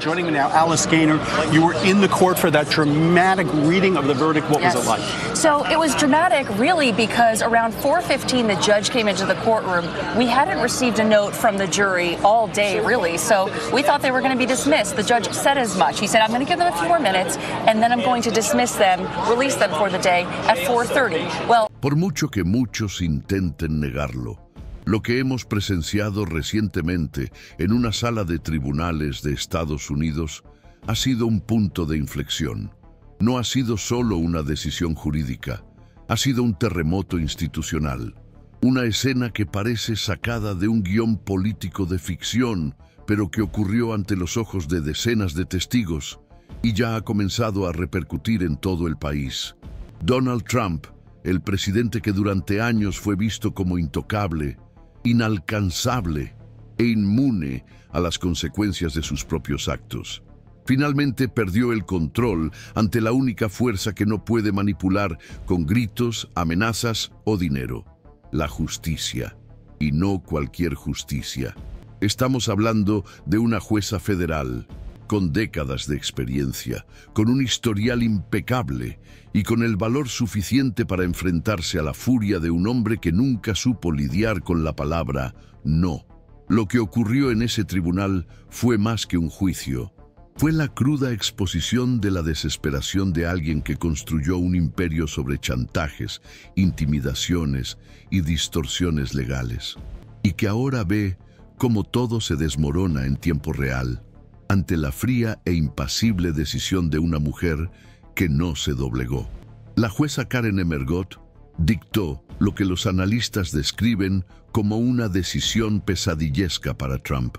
Joining me now, Alice Gaynor. You were in the court for that dramatic reading of the verdict. What was it like? So it was dramatic, really, because around 4:15, the judge came into the courtroom. We hadn't received a note from the jury all day, really, so we thought they were going to be dismissed. The judge said as much. He said, I'm going to give them a few more minutes, and then I'm going to dismiss them, release them for the day at 4:30. Well, por mucho que muchos intenten negarlo, lo que hemos presenciado recientemente en una sala de tribunales de Estados Unidos ha sido un punto de inflexión. No ha sido solo una decisión jurídica, ha sido un terremoto institucional. Una escena que parece sacada de un guión político de ficción, pero que ocurrió ante los ojos de decenas de testigos y ya ha comenzado a repercutir en todo el país. Donald Trump, el presidente que durante años fue visto como intocable, inalcanzable e inmune a las consecuencias de sus propios actos, finalmente perdió el control ante la única fuerza que no puede manipular con gritos, amenazas o dinero: la justicia, y no cualquier justicia. Estamos hablando de una jueza federal con décadas de experiencia, con un historial impecable y con el valor suficiente para enfrentarse a la furia de un hombre que nunca supo lidiar con la palabra no. Lo que ocurrió en ese tribunal fue más que un juicio. Fue la cruda exposición de la desesperación de alguien que construyó un imperio sobre chantajes, intimidaciones y distorsiones legales, y que ahora ve cómo todo se desmorona en tiempo real, ante la fría e impasible decisión de una mujer que no se doblegó. La jueza Karen Emergot dictó lo que los analistas describen como una decisión pesadillesca para Trump.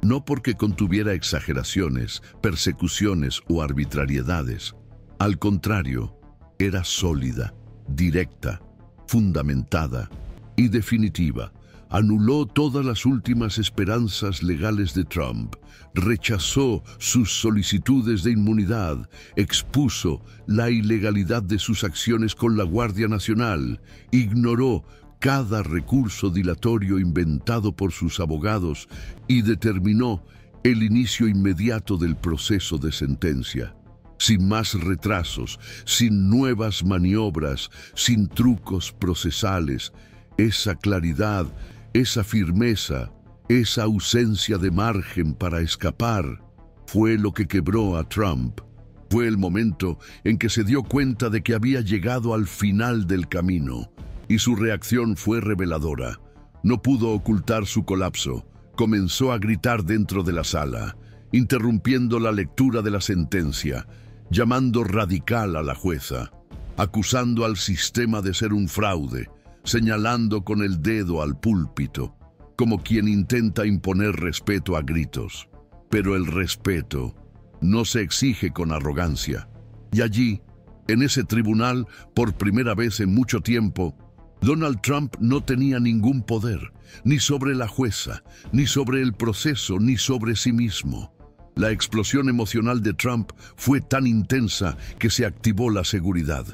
No porque contuviera exageraciones, persecuciones o arbitrariedades. Al contrario, era sólida, directa, fundamentada y definitiva. Anuló todas las últimas esperanzas legales de Trump, rechazó sus solicitudes de inmunidad, expuso la ilegalidad de sus acciones con la Guardia Nacional, ignoró cada recurso dilatorio inventado por sus abogados y determinó el inicio inmediato del proceso de sentencia. Sin más retrasos, sin nuevas maniobras, sin trucos procesales, esa claridad, esa firmeza, esa ausencia de margen para escapar, fue lo que quebró a Trump. Fue el momento en que se dio cuenta de que había llegado al final del camino, y su reacción fue reveladora. No pudo ocultar su colapso. Comenzó a gritar dentro de la sala, interrumpiendo la lectura de la sentencia, llamando radical a la jueza, acusando al sistema de ser un fraude, señalando con el dedo al púlpito, como quien intenta imponer respeto a gritos. Pero el respeto no se exige con arrogancia. Y allí, en ese tribunal, por primera vez en mucho tiempo, Donald Trump no tenía ningún poder, ni sobre la jueza, ni sobre el proceso, ni sobre sí mismo. La explosión emocional de Trump fue tan intensa que se activó la seguridad.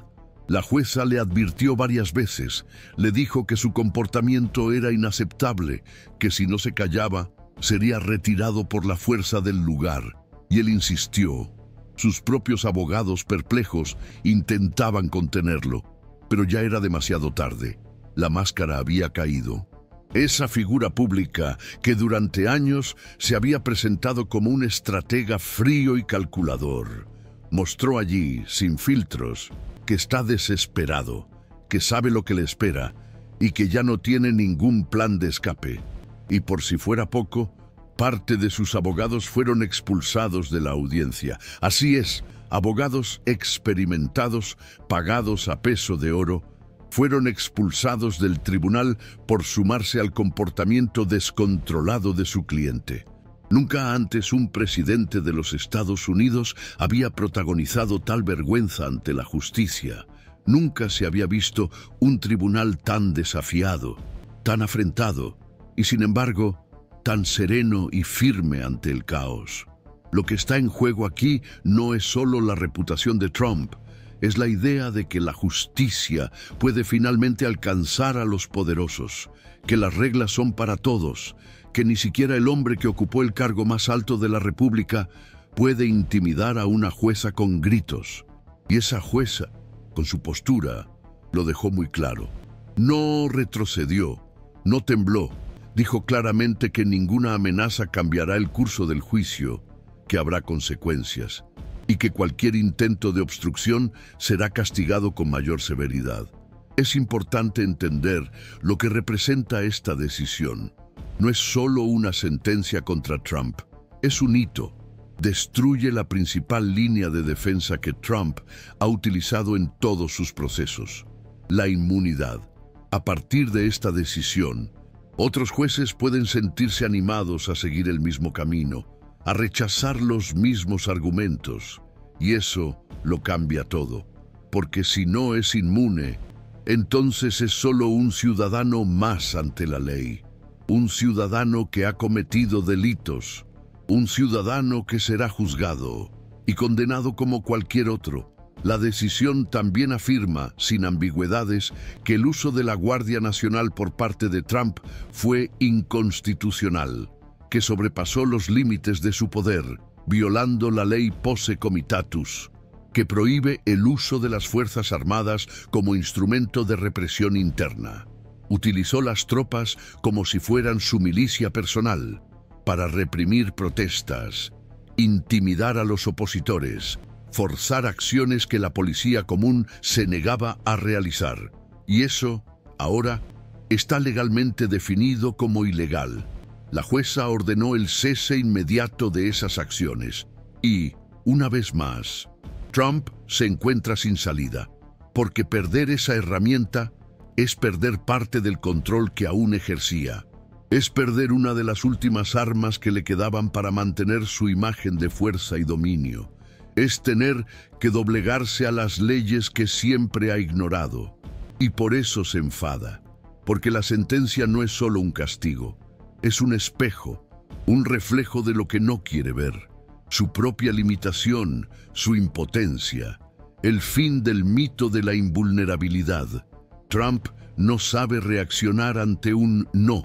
La jueza le advirtió varias veces, le dijo que su comportamiento era inaceptable, que si no se callaba, sería retirado por la fuerza del lugar, y él insistió. Sus propios abogados, perplejos, intentaban contenerlo, pero ya era demasiado tarde. La máscara había caído. Esa figura pública que durante años se había presentado como un estratega frío y calculador, mostró allí, sin filtros, que está desesperado, que sabe lo que le espera y que ya no tiene ningún plan de escape. Y por si fuera poco, parte de sus abogados fueron expulsados de la audiencia. Así es, abogados experimentados, pagados a peso de oro, fueron expulsados del tribunal por sumarse al comportamiento descontrolado de su cliente. Nunca antes un presidente de los Estados Unidos había protagonizado tal vergüenza ante la justicia. Nunca se había visto un tribunal tan desafiado, tan afrentado y, sin embargo, tan sereno y firme ante el caos. Lo que está en juego aquí no es solo la reputación de Trump, es la idea de que la justicia puede finalmente alcanzar a los poderosos, que las reglas son para todos, que ni siquiera el hombre que ocupó el cargo más alto de la República puede intimidar a una jueza con gritos. Y esa jueza, con su postura, lo dejó muy claro. No retrocedió, no tembló. Dijo claramente que ninguna amenaza cambiará el curso del juicio, que habrá consecuencias, y que cualquier intento de obstrucción será castigado con mayor severidad. Es importante entender lo que representa esta decisión. No es solo una sentencia contra Trump, es un hito. Destruye la principal línea de defensa que Trump ha utilizado en todos sus procesos, la inmunidad. A partir de esta decisión, otros jueces pueden sentirse animados a seguir el mismo camino, a rechazar los mismos argumentos, y eso lo cambia todo, porque si no es inmune, entonces es solo un ciudadano más ante la ley, un ciudadano que ha cometido delitos, un ciudadano que será juzgado y condenado como cualquier otro. La decisión también afirma, sin ambigüedades, que el uso de la Guardia Nacional por parte de Trump fue inconstitucional, que sobrepasó los límites de su poder, violando la ley Posse Comitatus, que prohíbe el uso de las Fuerzas Armadas como instrumento de represión interna. Utilizó las tropas como si fueran su milicia personal, para reprimir protestas, intimidar a los opositores, forzar acciones que la policía común se negaba a realizar. Y eso, ahora, está legalmente definido como ilegal. La jueza ordenó el cese inmediato de esas acciones. Y, una vez más, Trump se encuentra sin salida, porque perder esa herramienta es perder parte del control que aún ejercía. Es perder una de las últimas armas que le quedaban para mantener su imagen de fuerza y dominio. Es tener que doblegarse a las leyes que siempre ha ignorado. Y por eso se enfada, porque la sentencia no es solo un castigo, es un espejo, un reflejo de lo que no quiere ver, su propia limitación, su impotencia, el fin del mito de la invulnerabilidad. Trump no sabe reaccionar ante un no.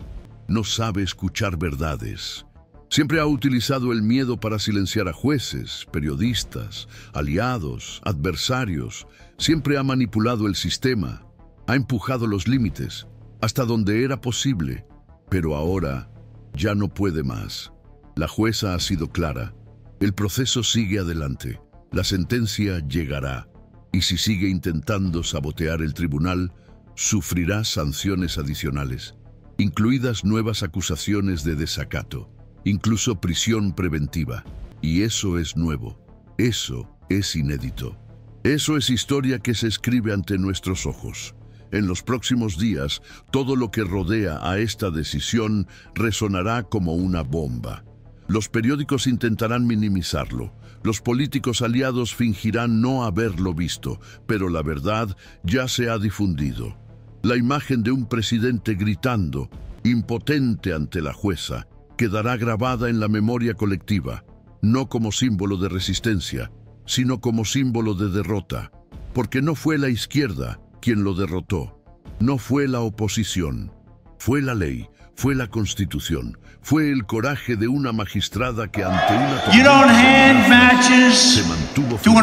No sabe escuchar verdades. Siempre ha utilizado el miedo para silenciar a jueces, periodistas, aliados, adversarios. Siempre ha manipulado el sistema, ha empujado los límites, hasta donde era posible. Pero ahora ya no puede más. La jueza ha sido clara. El proceso sigue adelante. La sentencia llegará. Y si sigue intentando sabotear el tribunal, sufrirá sanciones adicionales, incluidas nuevas acusaciones de desacato, incluso prisión preventiva. Y eso es nuevo, eso es inédito. Eso es historia que se escribe ante nuestros ojos. En los próximos días, todo lo que rodea a esta decisión resonará como una bomba. Los periódicos intentarán minimizarlo, los políticos aliados fingirán no haberlo visto, pero la verdad ya se ha difundido. La imagen de un presidente gritando, impotente ante la jueza, quedará grabada en la memoria colectiva, no como símbolo de resistencia, sino como símbolo de derrota, porque no fue la izquierda quien lo derrotó, no fue la oposición, fue la ley, fue la Constitución, fue el coraje de una magistrada que ante una tormenta se mantuvo firme.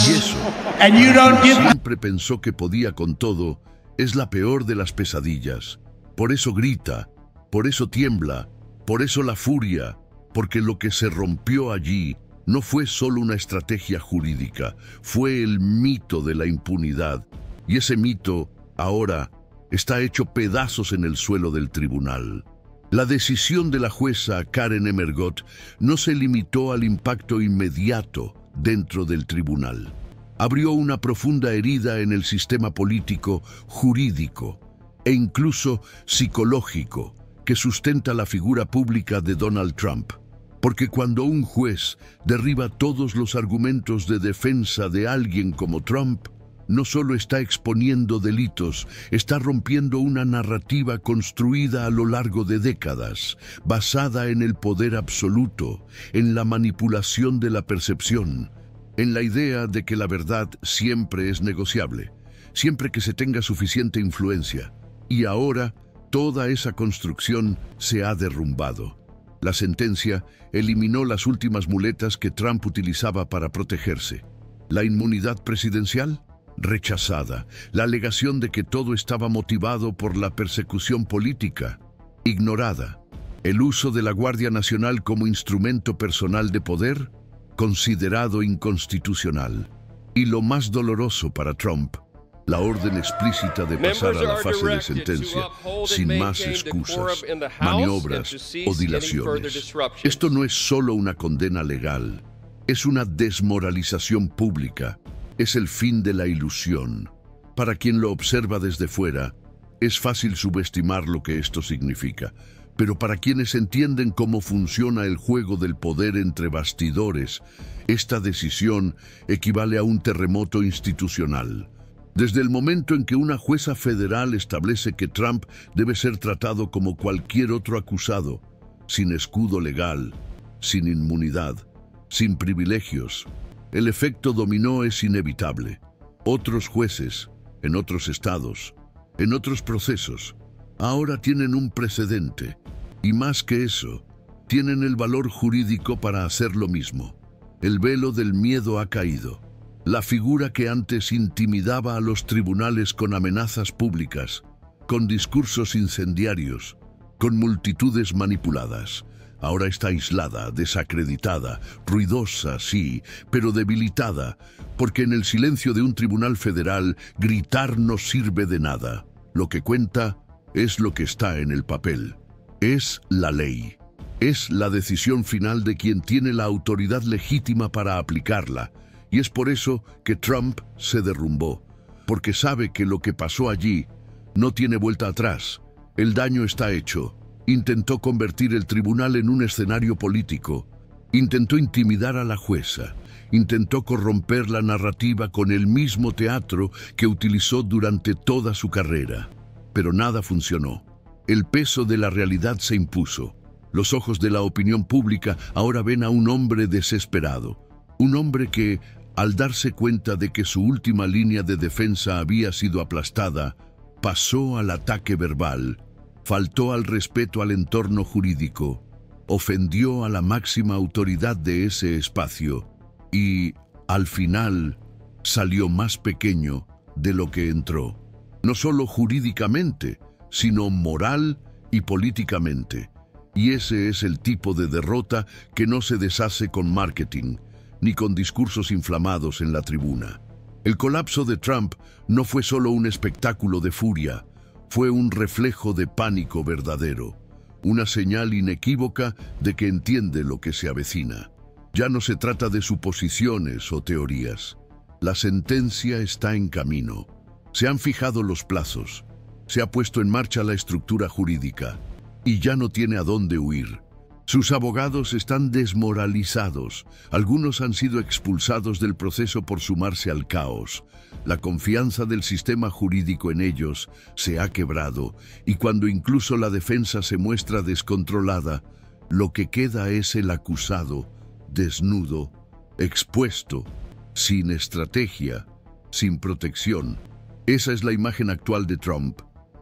Y eso, siempre pensó que podía con todo, es la peor de las pesadillas. Por eso grita, por eso tiembla, por eso la furia, porque lo que se rompió allí no fue solo una estrategia jurídica, fue el mito de la impunidad. Y ese mito, ahora, está hecho pedazos en el suelo del tribunal. La decisión de la jueza Karen Emergot no se limitó al impacto inmediato dentro del tribunal. Abrió una profunda herida en el sistema político, jurídico e incluso psicológico que sustenta la figura pública de Donald Trump. Porque cuando un juez derriba todos los argumentos de defensa de alguien como Trump, no solo está exponiendo delitos, está rompiendo una narrativa construida a lo largo de décadas, basada en el poder absoluto, en la manipulación de la percepción, en la idea de que la verdad siempre es negociable, siempre que se tenga suficiente influencia. Y ahora, toda esa construcción se ha derrumbado. La sentencia eliminó las últimas muletas que Trump utilizaba para protegerse. La inmunidad presidencial, rechazada. La alegación de que todo estaba motivado por la persecución política, ignorada. El uso de la Guardia Nacional como instrumento personal de poder, considerado inconstitucional. Y lo más doloroso para Trump, la orden explícita de pasar a la fase de sentencia, sin más excusas, maniobras o dilaciones. Esto no es solo una condena legal, es una desmoralización pública, es el fin de la ilusión. Para quien lo observa desde fuera, es fácil subestimar lo que esto significa, pero para quienes entienden cómo funciona el juego del poder entre bastidores, esta decisión equivale a un terremoto institucional. Desde el momento en que una jueza federal establece que Trump debe ser tratado como cualquier otro acusado, sin escudo legal, sin inmunidad, sin privilegios, el efecto dominó es inevitable. Otros jueces, en otros estados, en otros procesos, ahora tienen un precedente, y más que eso, tienen el valor jurídico para hacer lo mismo. El velo del miedo ha caído. La figura que antes intimidaba a los tribunales con amenazas públicas, con discursos incendiarios, con multitudes manipuladas, ahora está aislada, desacreditada, ruidosa, sí, pero debilitada, porque en el silencio de un tribunal federal gritar no sirve de nada. Lo que cuenta es lo que está en el papel. Es la ley. Es la decisión final de quien tiene la autoridad legítima para aplicarla. Y es por eso que Trump se derrumbó, porque sabe que lo que pasó allí no tiene vuelta atrás. El daño está hecho. Intentó convertir el tribunal en un escenario político. Intentó intimidar a la jueza. Intentó corromper la narrativa con el mismo teatro que utilizó durante toda su carrera. Pero nada funcionó. El peso de la realidad se impuso. Los ojos de la opinión pública ahora ven a un hombre desesperado. Un hombre que, al darse cuenta de que su última línea de defensa había sido aplastada, pasó al ataque verbal, faltó al respeto al entorno jurídico, ofendió a la máxima autoridad de ese espacio y, al final, salió más pequeño de lo que entró. No solo jurídicamente, sino moral y políticamente. Y ese es el tipo de derrota que no se deshace con marketing, ni con discursos inflamados en la tribuna. El colapso de Trump no fue solo un espectáculo de furia, fue un reflejo de pánico verdadero, una señal inequívoca de que entiende lo que se avecina. Ya no se trata de suposiciones o teorías. La sentencia está en camino. Se han fijado los plazos, se ha puesto en marcha la estructura jurídica, y ya no tiene a dónde huir. Sus abogados están desmoralizados. Algunos han sido expulsados del proceso por sumarse al caos. La confianza del sistema jurídico en ellos se ha quebrado, y cuando incluso la defensa se muestra descontrolada, lo que queda es el acusado, desnudo, expuesto, sin estrategia, sin protección. Esa es la imagen actual de Trump,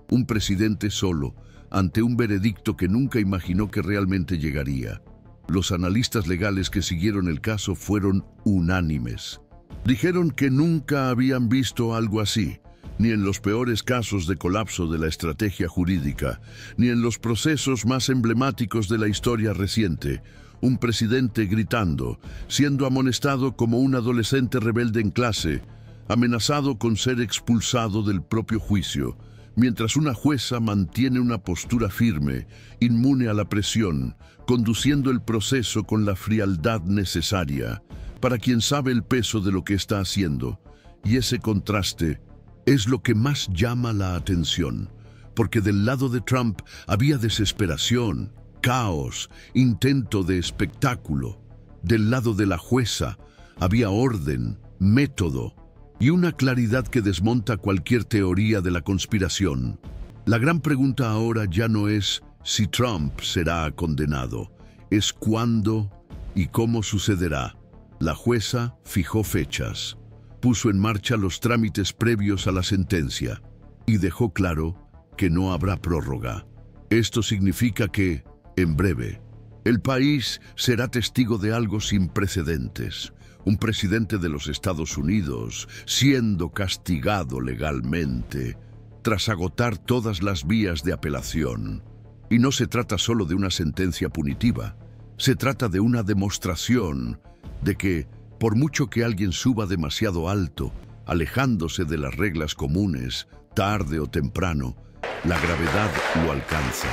un presidente solo, ante un veredicto que nunca imaginó que realmente llegaría. Los analistas legales que siguieron el caso fueron unánimes. Dijeron que nunca habían visto algo así, ni en los peores casos de colapso de la estrategia jurídica, ni en los procesos más emblemáticos de la historia reciente. Un presidente gritando, siendo amonestado como un adolescente rebelde en clase, amenazado con ser expulsado del propio juicio, mientras una jueza mantiene una postura firme, inmune a la presión, conduciendo el proceso con la frialdad necesaria, para quien sabe el peso de lo que está haciendo. Y ese contraste es lo que más llama la atención, porque del lado de Trump había desesperación, caos, intento de espectáculo. Del lado de la jueza había orden, método, y una claridad que desmonta cualquier teoría de la conspiración. La gran pregunta ahora ya no es si Trump será condenado, es cuándo y cómo sucederá. La jueza fijó fechas, puso en marcha los trámites previos a la sentencia y dejó claro que no habrá prórroga. Esto significa que, en breve, El país será testigo de algo sin precedentes. Un presidente de los Estados Unidos siendo castigado legalmente tras agotar todas las vías de apelación. Y no se trata solo de una sentencia punitiva, se trata de una demostración de que, por mucho que alguien suba demasiado alto, alejándose de las reglas comunes, tarde o temprano, la gravedad lo alcanza.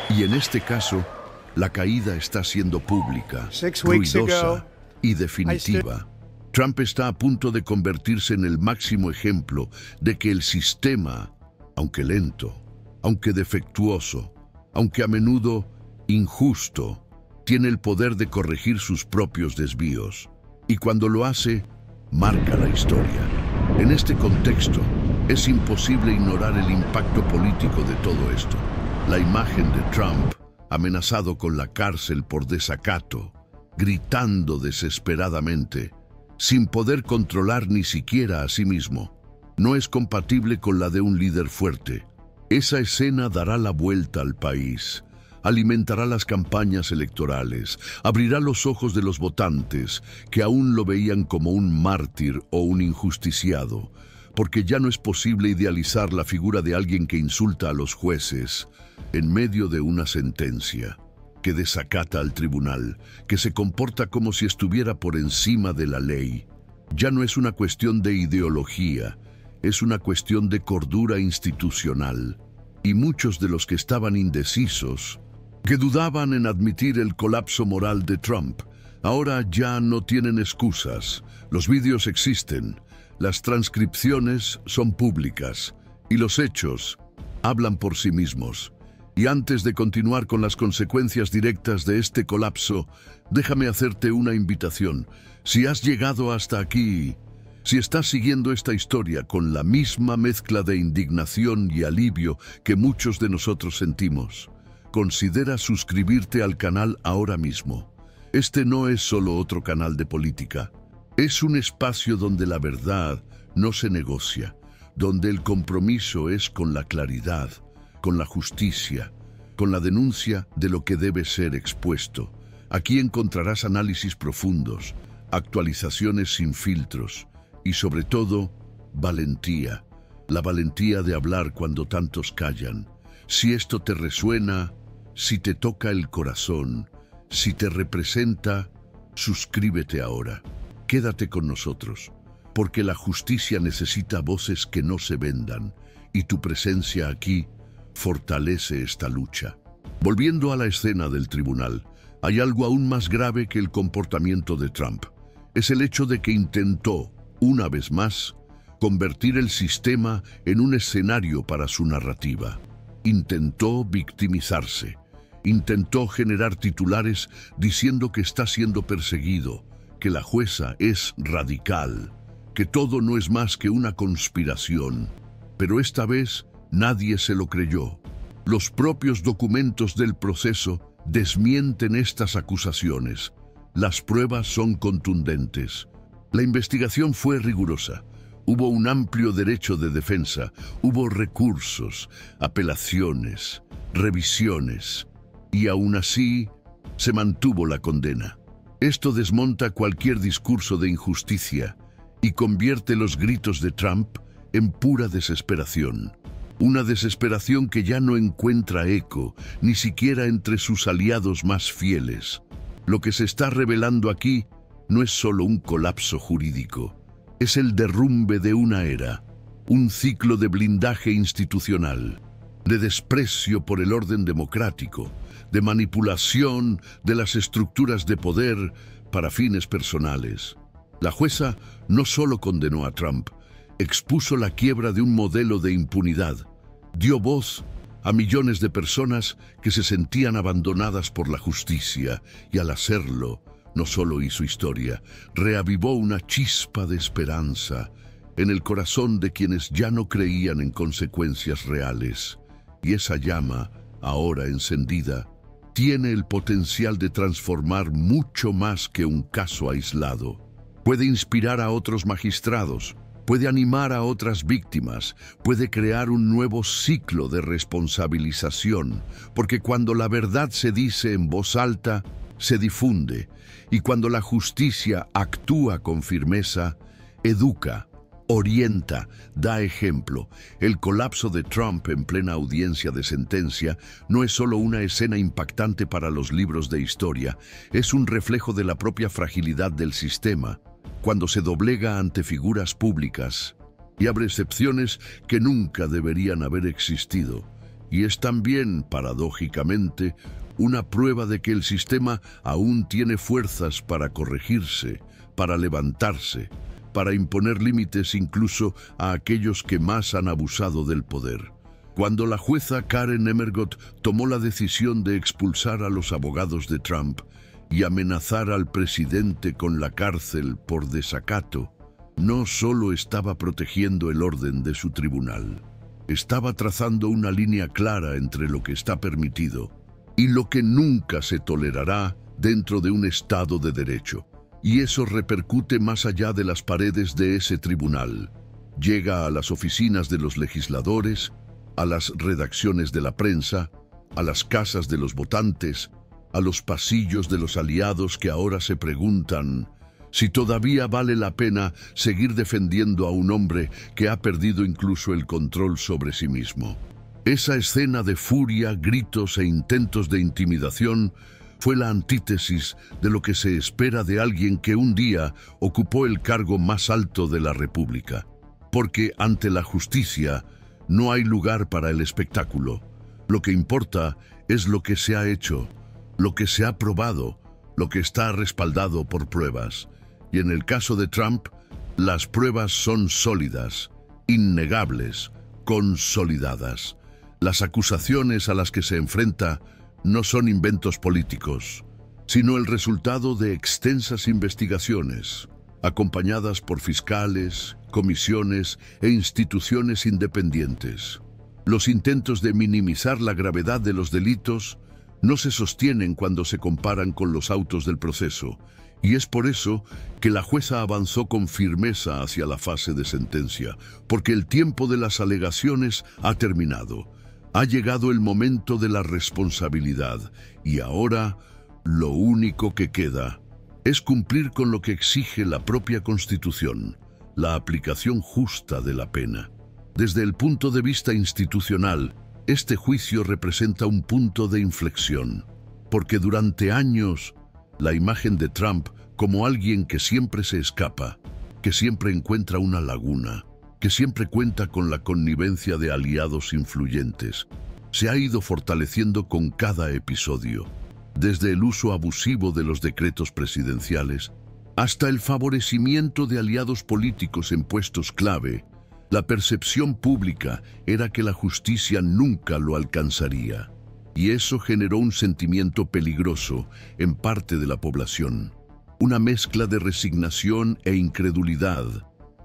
Y en este caso, la caída está siendo pública, ruidosa y definitiva. Trump está a punto de convertirse en el máximo ejemplo de que el sistema, aunque lento, aunque defectuoso, aunque a menudo injusto, tiene el poder de corregir sus propios desvíos. Y cuando lo hace, marca la historia. En este contexto, es imposible ignorar el impacto político de todo esto. La imagen de Trump, amenazado con la cárcel por desacato, gritando desesperadamente, sin poder controlar ni siquiera a sí mismo, no es compatible con la de un líder fuerte. Esa escena dará la vuelta al país, alimentará las campañas electorales, abrirá los ojos de los votantes que aún lo veían como un mártir o un injusticiado, porque ya no es posible idealizar la figura de alguien que insulta a los jueces en medio de una sentencia, que desacata al tribunal, que se comporta como si estuviera por encima de la ley. Ya no es una cuestión de ideología, es una cuestión de cordura institucional. Y muchos de los que estaban indecisos, que dudaban en admitir el colapso moral de Trump, ahora ya no tienen excusas. Los vídeos existen, las transcripciones son públicas y los hechos hablan por sí mismos. Y antes de continuar con las consecuencias directas de este colapso, déjame hacerte una invitación. Si has llegado hasta aquí, si estás siguiendo esta historia con la misma mezcla de indignación y alivio que muchos de nosotros sentimos, considera suscribirte al canal ahora mismo. Este no es solo otro canal de política. Es un espacio donde la verdad no se negocia, donde el compromiso es con la claridad, con la justicia, con la denuncia de lo que debe ser expuesto. Aquí encontrarás análisis profundos, actualizaciones sin filtros y sobre todo, valentía. La valentía de hablar cuando tantos callan. Si esto te resuena, si te toca el corazón, si te representa, suscríbete ahora. Quédate con nosotros, porque la justicia necesita voces que no se vendan, y tu presencia aquí fortalece esta lucha. Volviendo a la escena del tribunal, hay algo aún más grave que el comportamiento de Trump. Es el hecho de que intentó, una vez más, convertir el sistema en un escenario para su narrativa. Intentó victimizarse. Intentó generar titulares diciendo que está siendo perseguido, que la jueza es radical, que todo no es más que una conspiración. Pero esta vez nadie se lo creyó. Los propios documentos del proceso desmienten estas acusaciones. Las pruebas son contundentes. La investigación fue rigurosa. Hubo un amplio derecho de defensa, hubo recursos, apelaciones, revisiones, y aún así se mantuvo la condena. Esto desmonta cualquier discurso de injusticia y convierte los gritos de Trump en pura desesperación. Una desesperación que ya no encuentra eco, ni siquiera entre sus aliados más fieles. Lo que se está revelando aquí no es solo un colapso jurídico, es el derrumbe de una era, un ciclo de blindaje institucional, de desprecio por el orden democrático, de manipulación de las estructuras de poder para fines personales. La jueza no solo condenó a Trump, expuso la quiebra de un modelo de impunidad, dio voz a millones de personas que se sentían abandonadas por la justicia y al hacerlo, no solo hizo historia, reavivó una chispa de esperanza en el corazón de quienes ya no creían en consecuencias reales. Y esa llama, ahora encendida, tiene el potencial de transformar mucho más que un caso aislado. Puede inspirar a otros magistrados, puede animar a otras víctimas, puede crear un nuevo ciclo de responsabilización, porque cuando la verdad se dice en voz alta, se difunde, y cuando la justicia actúa con firmeza, educa, orienta, da ejemplo. El colapso de Trump en plena audiencia de sentencia no es solo una escena impactante para los libros de historia, es un reflejo de la propia fragilidad del sistema, cuando se doblega ante figuras públicas y abre excepciones que nunca deberían haber existido. Y es también, paradójicamente, una prueba de que el sistema aún tiene fuerzas para corregirse, para levantarse, para imponer límites incluso a aquellos que más han abusado del poder. Cuando la jueza Karen Emmergott tomó la decisión de expulsar a los abogados de Trump y amenazar al presidente con la cárcel por desacato, no solo estaba protegiendo el orden de su tribunal, estaba trazando una línea clara entre lo que está permitido y lo que nunca se tolerará dentro de un Estado de Derecho. Y eso repercute más allá de las paredes de ese tribunal. Llega a las oficinas de los legisladores, a las redacciones de la prensa, a las casas de los votantes, a los pasillos de los aliados que ahora se preguntan si todavía vale la pena seguir defendiendo a un hombre que ha perdido incluso el control sobre sí mismo. Esa escena de furia, gritos e intentos de intimidación fue la antítesis de lo que se espera de alguien que un día ocupó el cargo más alto de la República. Porque ante la justicia no hay lugar para el espectáculo. Lo que importa es lo que se ha hecho, lo que se ha probado, lo que está respaldado por pruebas. Y en el caso de Trump, las pruebas son sólidas, innegables, consolidadas. Las acusaciones a las que se enfrenta no son inventos políticos, sino el resultado de extensas investigaciones, acompañadas por fiscales, comisiones e instituciones independientes. Los intentos de minimizar la gravedad de los delitos no se sostienen cuando se comparan con los autos del proceso, y es por eso que la jueza avanzó con firmeza hacia la fase de sentencia, porque el tiempo de las alegaciones ha terminado. Ha llegado el momento de la responsabilidad y ahora lo único que queda es cumplir con lo que exige la propia Constitución, la aplicación justa de la pena. Desde el punto de vista institucional, este juicio representa un punto de inflexión, porque durante años la imagen de Trump como alguien que siempre se escapa, que siempre encuentra una laguna, que siempre cuenta con la connivencia de aliados influyentes, se ha ido fortaleciendo con cada episodio, desde el uso abusivo de los decretos presidenciales hasta el favorecimiento de aliados políticos en puestos clave. La percepción pública era que la justicia nunca lo alcanzaría, y eso generó un sentimiento peligroso en parte de la población, una mezcla de resignación e incredulidad,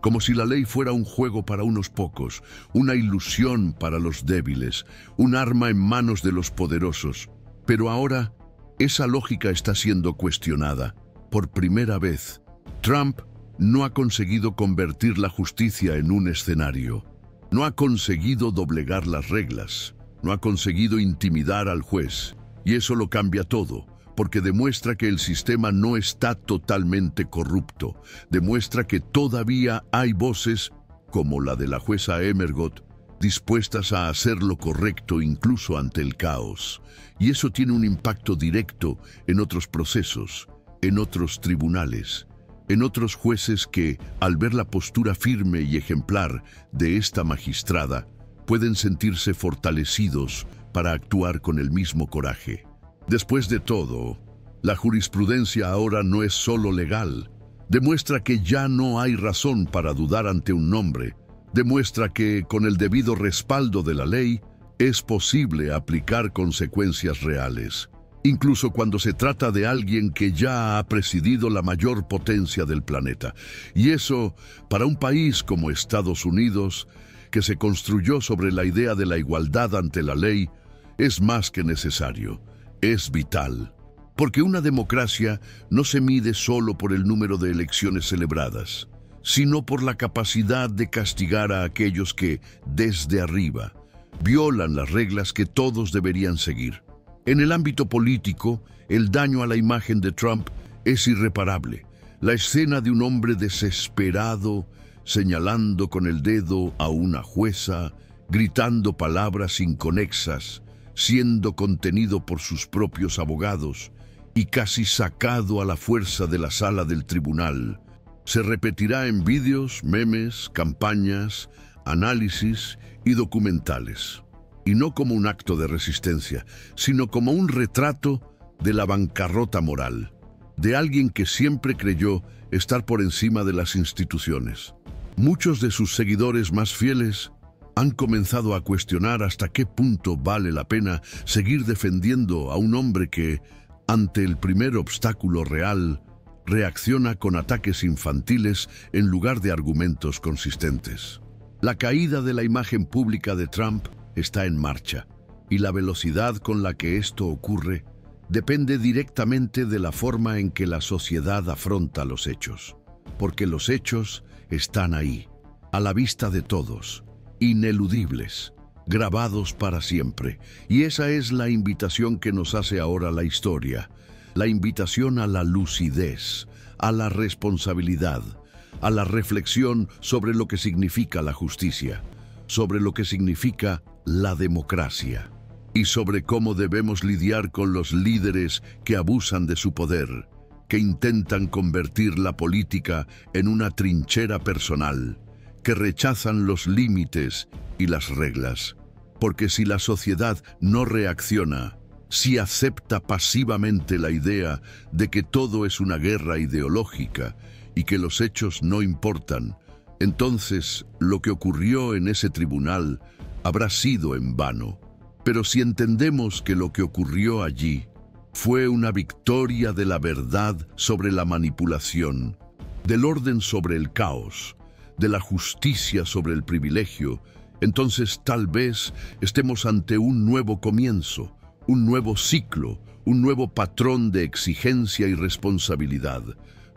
como si la ley fuera un juego para unos pocos, una ilusión para los débiles, un arma en manos de los poderosos. Pero ahora, esa lógica está siendo cuestionada. Por primera vez, Trump no ha conseguido convertir la justicia en un escenario. No ha conseguido doblegar las reglas. No ha conseguido intimidar al juez. Y eso lo cambia todo, porque demuestra que el sistema no está totalmente corrupto. Demuestra que todavía hay voces, como la de la jueza Emmergott, dispuestas a hacer lo correcto incluso ante el caos. Y eso tiene un impacto directo en otros procesos, en otros tribunales, en otros jueces que, al ver la postura firme y ejemplar de esta magistrada, pueden sentirse fortalecidos para actuar con el mismo coraje. Después de todo, la jurisprudencia ahora no es solo legal. Demuestra que ya no hay razón para dudar ante un nombre. Demuestra que, con el debido respaldo de la ley, es posible aplicar consecuencias reales, incluso cuando se trata de alguien que ya ha presidido la mayor potencia del planeta. Y eso, para un país como Estados Unidos, que se construyó sobre la idea de la igualdad ante la ley, es más que necesario. Es vital, porque una democracia no se mide solo por el número de elecciones celebradas, sino por la capacidad de castigar a aquellos que, desde arriba, violan las reglas que todos deberían seguir. En el ámbito político, el daño a la imagen de Trump es irreparable. La escena de un hombre desesperado, señalando con el dedo a una jueza, gritando palabras inconexas, siendo contenido por sus propios abogados y casi sacado a la fuerza de la sala del tribunal, se repetirá en vídeos, memes, campañas, análisis y documentales. Y no como un acto de resistencia, sino como un retrato de la bancarrota moral, de alguien que siempre creyó estar por encima de las instituciones. Muchos de sus seguidores más fieles han comenzado a cuestionar hasta qué punto vale la pena seguir defendiendo a un hombre que, ante el primer obstáculo real, reacciona con ataques infantiles en lugar de argumentos consistentes. La caída de la imagen pública de Trump está en marcha, y la velocidad con la que esto ocurre depende directamente de la forma en que la sociedad afronta los hechos, porque los hechos están ahí, a la vista de todos, ineludibles, grabados para siempre. Y esa es la invitación que nos hace ahora la historia, la invitación a la lucidez, a la responsabilidad, a la reflexión sobre lo que significa la justicia, sobre lo que significa la democracia y sobre cómo debemos lidiar con los líderes que abusan de su poder, que intentan convertir la política en una trinchera personal, que rechazan los límites y las reglas. Porque si la sociedad no reacciona, si acepta pasivamente la idea de que todo es una guerra ideológica y que los hechos no importan, entonces lo que ocurrió en ese tribunal habrá sido en vano. Pero si entendemos que lo que ocurrió allí fue una victoria de la verdad sobre la manipulación, del orden sobre el caos, de la justicia sobre el privilegio, entonces tal vez estemos ante un nuevo comienzo, un nuevo ciclo, un nuevo patrón de exigencia y responsabilidad.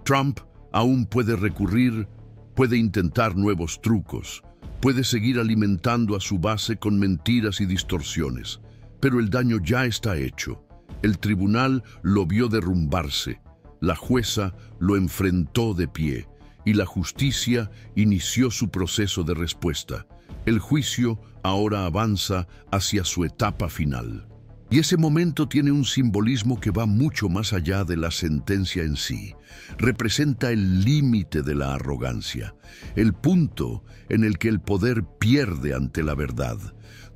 Trump aún puede recurrir, puede intentar nuevos trucos, puede seguir alimentando a su base con mentiras y distorsiones, pero el daño ya está hecho. El tribunal lo vio derrumbarse, la jueza lo enfrentó de pie y la justicia inició su proceso de respuesta. El juicio ahora avanza hacia su etapa final. Y ese momento tiene un simbolismo que va mucho más allá de la sentencia en sí. Representa el límite de la arrogancia, el punto en el que el poder pierde ante la verdad,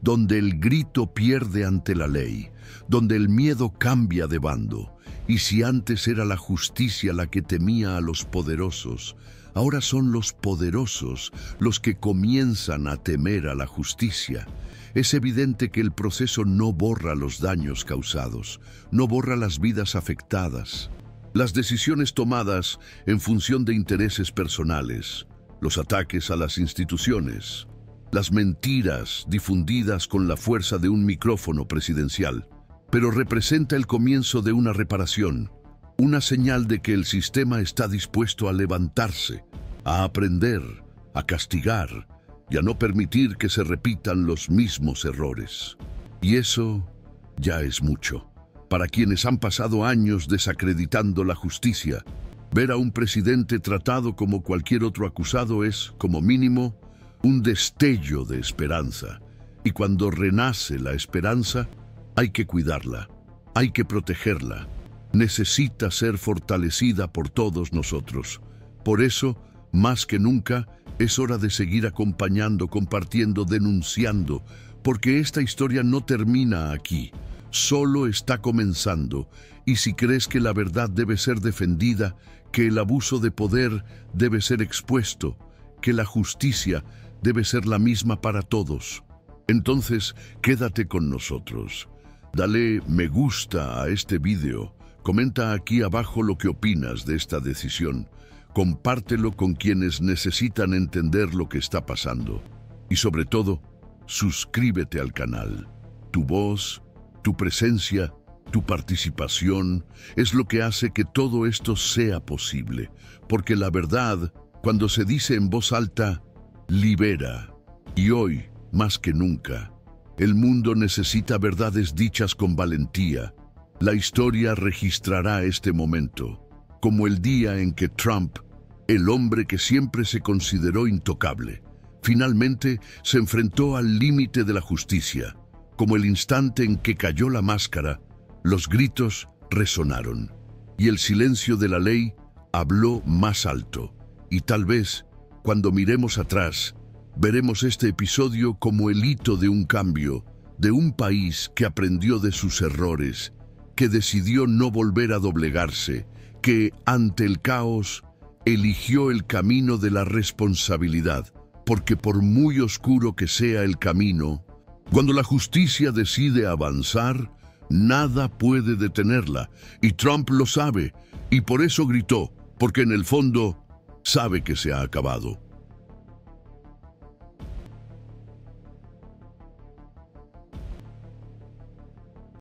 donde el grito pierde ante la ley, donde el miedo cambia de bando. Y si antes era la justicia la que temía a los poderosos, ahora son los poderosos los que comienzan a temer a la justicia. Es evidente que el proceso no borra los daños causados, no borra las vidas afectadas, las decisiones tomadas en función de intereses personales, los ataques a las instituciones, las mentiras difundidas con la fuerza de un micrófono presidencial, pero representa el comienzo de una reparación, una señal de que el sistema está dispuesto a levantarse, a aprender, a castigar y a no permitir que se repitan los mismos errores. Y eso ya es mucho. Para quienes han pasado años desacreditando la justicia, ver a un presidente tratado como cualquier otro acusado es, como mínimo, un destello de esperanza. Y cuando renace la esperanza, hay que cuidarla, hay que protegerla. Necesita ser fortalecida por todos nosotros. Por eso, más que nunca, es hora de seguir acompañando, compartiendo, denunciando, porque esta historia no termina aquí, solo está comenzando. Y si crees que la verdad debe ser defendida, que el abuso de poder debe ser expuesto, que la justicia debe ser la misma para todos, entonces quédate con nosotros. Dale me gusta a este video, comenta aquí abajo lo que opinas de esta decisión. Compártelo con quienes necesitan entender lo que está pasando. Y sobre todo, suscríbete al canal. Tu voz, tu presencia, tu participación es lo que hace que todo esto sea posible. Porque la verdad, cuando se dice en voz alta, libera. Y hoy, más que nunca, el mundo necesita verdades dichas con valentía. La historia registrará este momento, como el día en que Trump, el hombre que siempre se consideró intocable, finalmente se enfrentó al límite de la justicia, como el instante en que cayó la máscara, los gritos resonaron, y el silencio de la ley habló más alto. Y tal vez, cuando miremos atrás, veremos este episodio como el hito de un cambio, de un país que aprendió de sus errores, que decidió no volver a doblegarse, que, ante el caos, eligió el camino de la responsabilidad, porque por muy oscuro que sea el camino, cuando la justicia decide avanzar, nada puede detenerla, y Trump lo sabe, y por eso gritó, porque en el fondo sabe que se ha acabado.